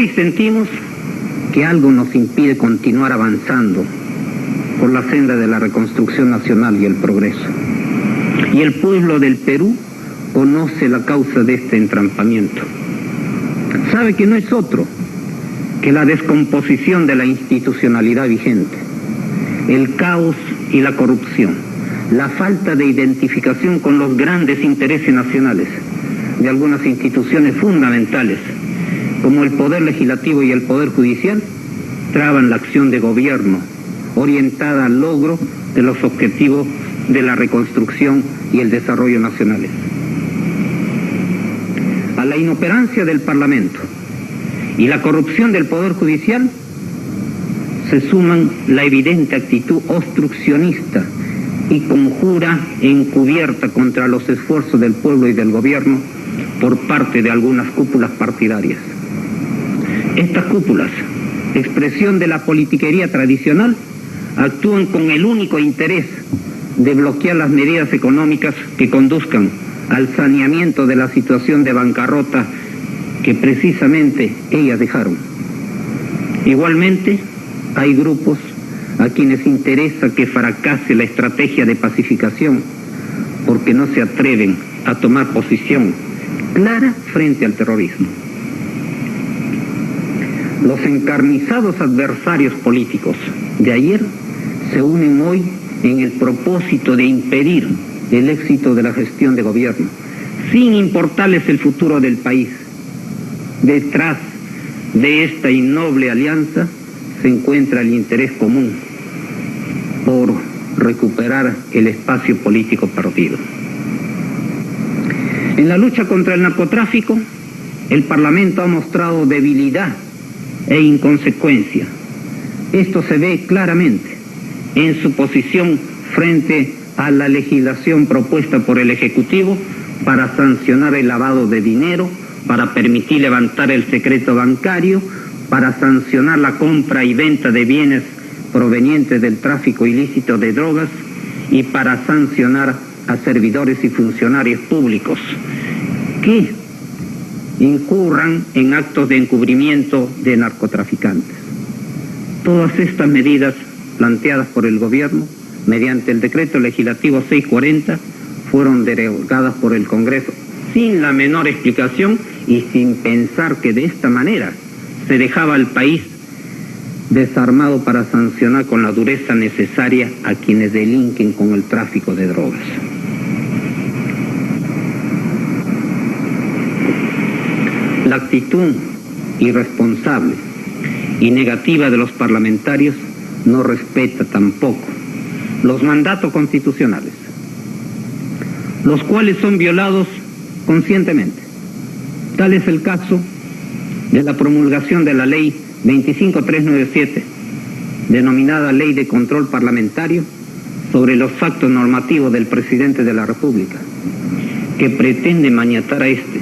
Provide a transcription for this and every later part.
Hoy sentimos que algo nos impide continuar avanzando por la senda de la reconstrucción nacional y el progreso. Y el pueblo del Perú conoce la causa de este entrampamiento. Sabe que no es otro que la descomposición de la institucionalidad vigente, el caos y la corrupción, la falta de identificación con los grandes intereses nacionales de algunas instituciones fundamentales, como el Poder Legislativo y el Poder Judicial, traban la acción de gobierno orientada al logro de los objetivos de la reconstrucción y el desarrollo nacionales. A la inoperancia del Parlamento y la corrupción del Poder Judicial se suman la evidente actitud obstruccionista y conjura encubierta contra los esfuerzos del pueblo y del gobierno por parte de algunas cúpulas partidarias. Estas cúpulas, expresión de la politiquería tradicional, actúan con el único interés de bloquear las medidas económicas que conduzcan al saneamiento de la situación de bancarrota que precisamente ellas dejaron. Igualmente, hay grupos a quienes interesa que fracase la estrategia de pacificación porque no se atreven a tomar posición clara frente al terrorismo. Los encarnizados adversarios políticos de ayer se unen hoy en el propósito de impedir el éxito de la gestión de gobierno, sin importarles el futuro del país. Detrás de esta innoble alianza se encuentra el interés común por recuperar el espacio político perdido. En la lucha contra el narcotráfico, el Parlamento ha mostrado debilidad e inconsecuencia. Esto se ve claramente en su posición frente a la legislación propuesta por el Ejecutivo para sancionar el lavado de dinero, para permitir levantar el secreto bancario, para sancionar la compra y venta de bienes provenientes del tráfico ilícito de drogas y para sancionar a servidores y funcionarios públicos que incurran en actos de encubrimiento de narcotraficantes. Todas estas medidas planteadas por el gobierno mediante el decreto legislativo 640 fueron derogadas por el Congreso sin la menor explicación y sin pensar que de esta manera se dejaba al país desarmado para sancionar con la dureza necesaria a quienes delinquen con el tráfico de drogas. La actitud irresponsable y negativa de los parlamentarios no respeta tampoco los mandatos constitucionales, los cuales son violados conscientemente. Tal es el caso de la promulgación de la ley 25397, denominada Ley de Control Parlamentario sobre los actos normativos del Presidente de la República, que pretende maniatar a este,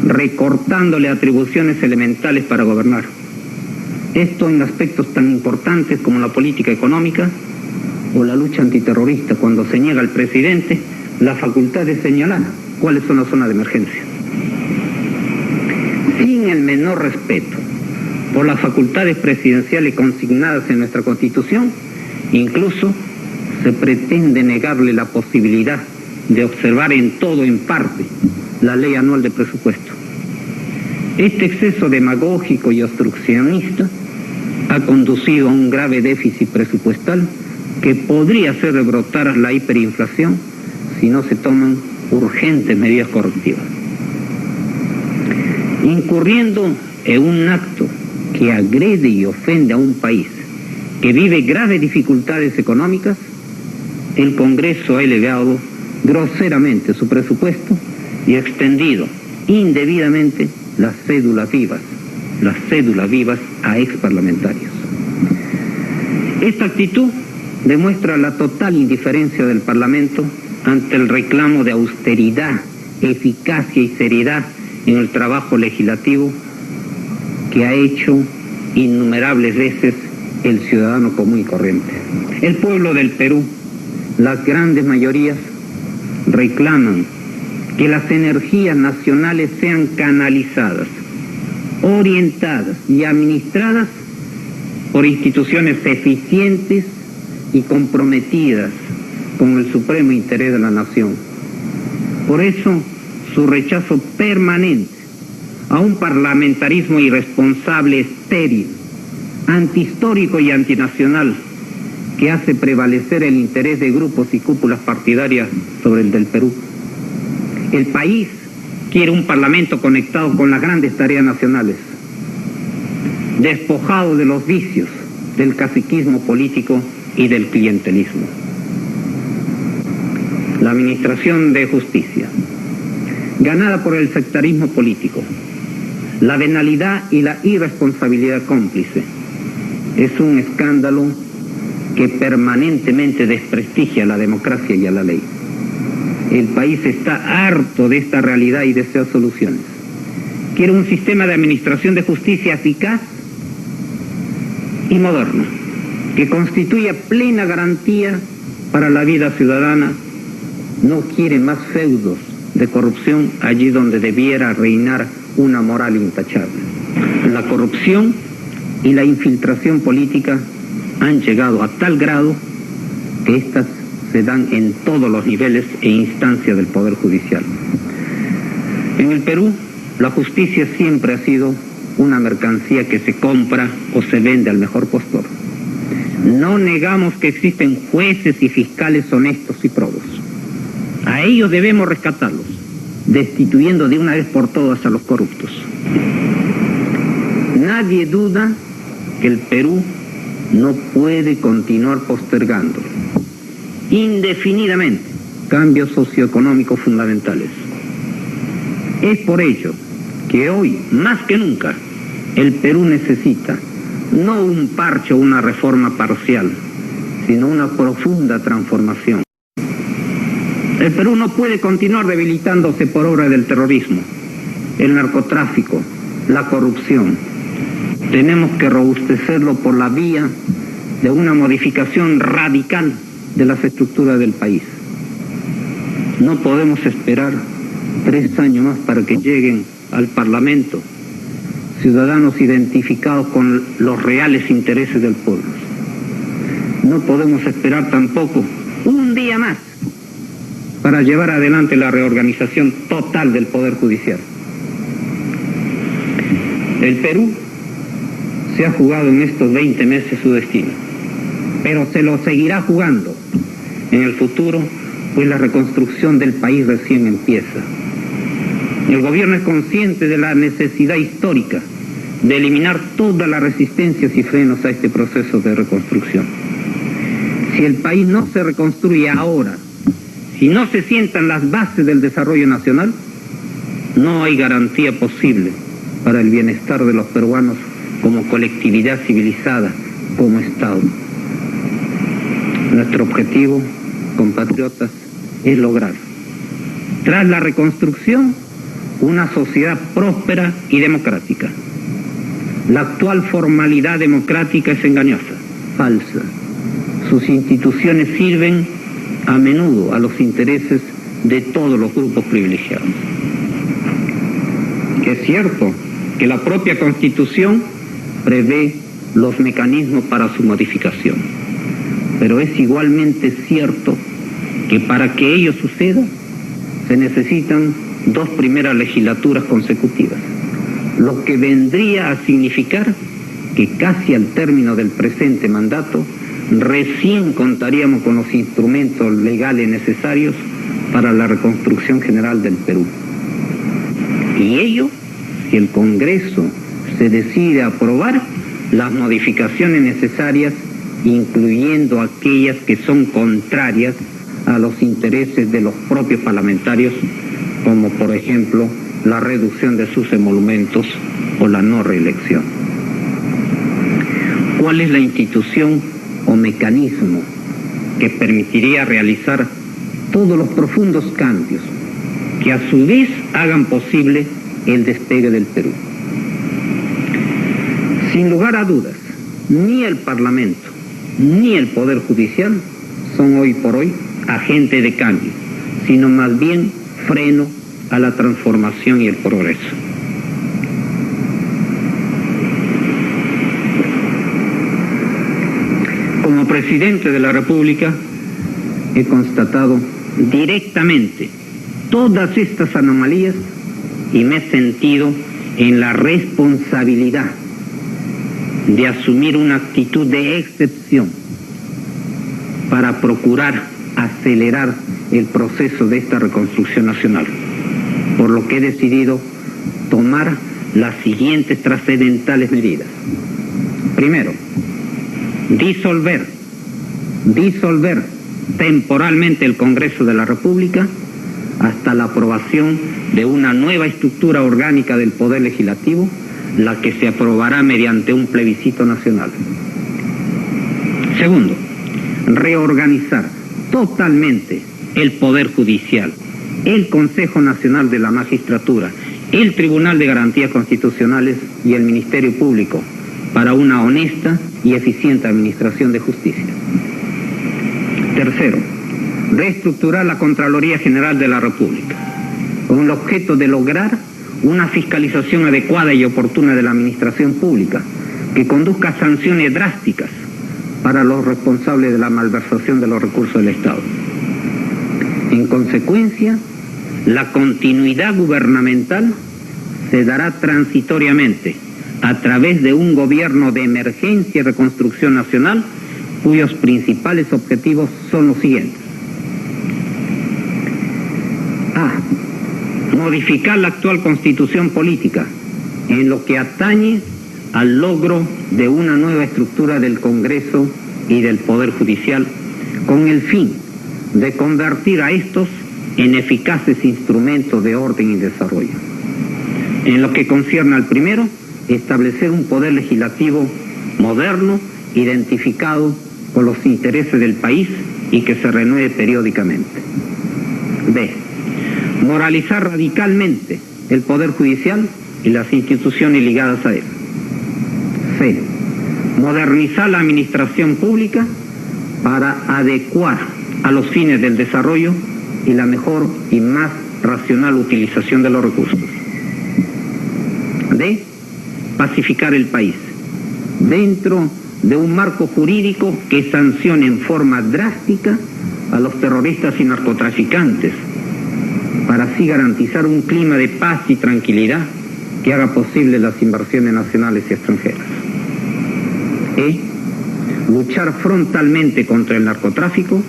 recortándole atribuciones elementales para gobernar. Esto en aspectos tan importantes como la política económica o la lucha antiterrorista, cuando se niega al presidente la facultad de señalar cuáles son las zonas de emergencia. Sin el menor respeto por las facultades presidenciales consignadas en nuestra Constitución, incluso se pretende negarle la posibilidad de observar en todo o en parte la ley anual de presupuesto. Este exceso demagógico y obstruccionista ha conducido a un grave déficit presupuestal que podría hacer rebrotar la hiperinflación si no se toman urgentes medidas correctivas. Incurriendo en un acto que agrede y ofende a un país que vive graves dificultades económicas, el Congreso ha elevado groseramente su presupuesto y ha extendido indebidamente las cédulas vivas a exparlamentarios. Esta actitud demuestra la total indiferencia del Parlamento ante el reclamo de austeridad, eficacia y seriedad en el trabajo legislativo que ha hecho innumerables veces el ciudadano común y corriente. El pueblo del Perú, las grandes mayorías, reclaman que las energías nacionales sean canalizadas orientadas y administradas por instituciones eficientes y comprometidas con el supremo interés de la nación. Por eso, su rechazo permanente a un parlamentarismo irresponsable, estéril, antihistórico y antinacional, que hace prevalecer el interés de grupos y cúpulas partidarias sobre el del Perú. El país quiere un parlamento conectado con las grandes tareas nacionales, despojado de los vicios del caciquismo político y del clientelismo. La administración de justicia, ganada por el sectarismo político, la venalidad y la irresponsabilidad cómplice, es un escándalo que permanentemente desprestigia a la democracia y a la ley. El país está harto de esta realidad y desea soluciones. Quiere un sistema de administración de justicia eficaz y moderno, que constituya plena garantía para la vida ciudadana. No quiere más feudos de corrupción allí donde debiera reinar una moral intachable. La corrupción y la infiltración política han llegado a tal grado que éstas se dan en todos los niveles e instancias del Poder Judicial. En el Perú, la justicia siempre ha sido una mercancía que se compra o se vende al mejor postor. No negamos que existen jueces y fiscales honestos y probos. A ellos debemos rescatarlos, destituyendo de una vez por todas a los corruptos. Nadie duda que el Perú no puede continuar postergando indefinidamente cambios socioeconómicos fundamentales. Es por ello que hoy, más que nunca, el Perú necesita no un parche o una reforma parcial, sino una profunda transformación. El Perú no puede continuar debilitándose por obra del terrorismo, el narcotráfico, la corrupción. Tenemos que robustecerlo por la vía de una modificación radical de las estructuras del país. No podemos esperar 3 años más para que lleguen al Parlamento ciudadanos identificados con los reales intereses del pueblo. No podemos esperar tampoco un día más para llevar adelante la reorganización total del Poder Judicial. El Perú se ha jugado en estos 20 meses su destino, pero se lo seguirá jugando en el futuro, pues la reconstrucción del país recién empieza. El gobierno es consciente de la necesidad histórica de eliminar todas las resistencias y frenos a este proceso de reconstrucción. Si el país no se reconstruye ahora, si no se sientan las bases del desarrollo nacional, no hay garantía posible para el bienestar de los peruanos como colectividad civilizada, como Estado. Nuestro objetivo, compatriotas, es lograr, tras la reconstrucción, una sociedad próspera y democrática. La actual formalidad democrática es engañosa, falsa. Sus instituciones sirven a menudo a los intereses de todos los grupos privilegiados. Es cierto que la propia Constitución prevé los mecanismos para su modificación, pero es igualmente cierto que para que ello suceda se necesitan 2 primeras legislaturas consecutivas, lo que vendría a significar que casi al término del presente mandato recién contaríamos con los instrumentos legales necesarios para la reconstrucción general del Perú. Y ello, si el Congreso se decide a aprobar las modificaciones necesarias, incluyendo aquellas que son contrarias a los intereses de los propios parlamentarios, como por ejemplo la reducción de sus emolumentos o la no reelección. ¿Cuál es la institución o mecanismo que permitiría realizar todos los profundos cambios que a su vez hagan posible el despegue del Perú? Sin lugar a dudas, ni el Parlamento ni el Poder Judicial son hoy por hoy agentes de cambio, sino más bien freno a la transformación y el progreso. Como presidente de la República, he constatado directamente todas estas anomalías y me he sentido en la responsabilidad de asumir una actitud de excepción para procurar acelerar el proceso de esta reconstrucción nacional, por lo que he decidido tomar las siguientes trascendentales medidas. Primero, disolver temporalmente el Congreso de la República hasta la aprobación de una nueva estructura orgánica del Poder Legislativo, la que se aprobará mediante un plebiscito nacional. Segundo, reorganizar totalmente el Poder Judicial, el Consejo Nacional de la Magistratura, el Tribunal de Garantías Constitucionales y el Ministerio Público para una honesta y eficiente administración de justicia. Tercero, reestructurar la Contraloría General de la República, con el objeto de lograr una fiscalización adecuada y oportuna de la administración pública, que conduzca a sanciones drásticas para los responsables de la malversación de los recursos del Estado. En consecuencia, la continuidad gubernamental se dará transitoriamente a través de un gobierno de emergencia y reconstrucción nacional, cuyos principales objetivos son los siguientes. A. Modificar la actual constitución política en lo que atañe al logro de una nueva estructura del Congreso y del Poder Judicial, con el fin de convertir a estos en eficaces instrumentos de orden y desarrollo. En lo que concierne al primero, establecer un poder legislativo moderno, identificado con los intereses del país y que se renueve periódicamente. B. Moralizar radicalmente el Poder Judicial y las instituciones ligadas a él. C. Modernizar la administración pública para adecuar a los fines del desarrollo y la mejor y más racional utilización de los recursos. D. Pacificar el país dentro de un marco jurídico que sancione en forma drástica a los terroristas y narcotraficantes, para así garantizar un clima de paz y tranquilidad que haga posible las inversiones nacionales y extranjeras. E. Luchar frontalmente contra el narcotráfico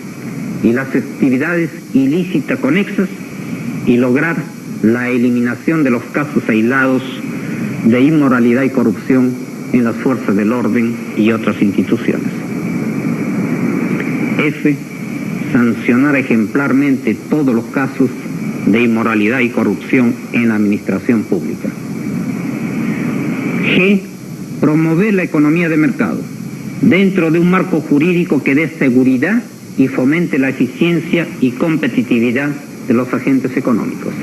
y las actividades ilícitas conexas y lograr la eliminación de los casos aislados de inmoralidad y corrupción en las fuerzas del orden y otras instituciones. F. Sancionar ejemplarmente todos los casos de inmoralidad y corrupción en la administración pública. G. Promover la economía de mercado dentro de un marco jurídico que dé seguridad y fomente la eficiencia y competitividad de los agentes económicos.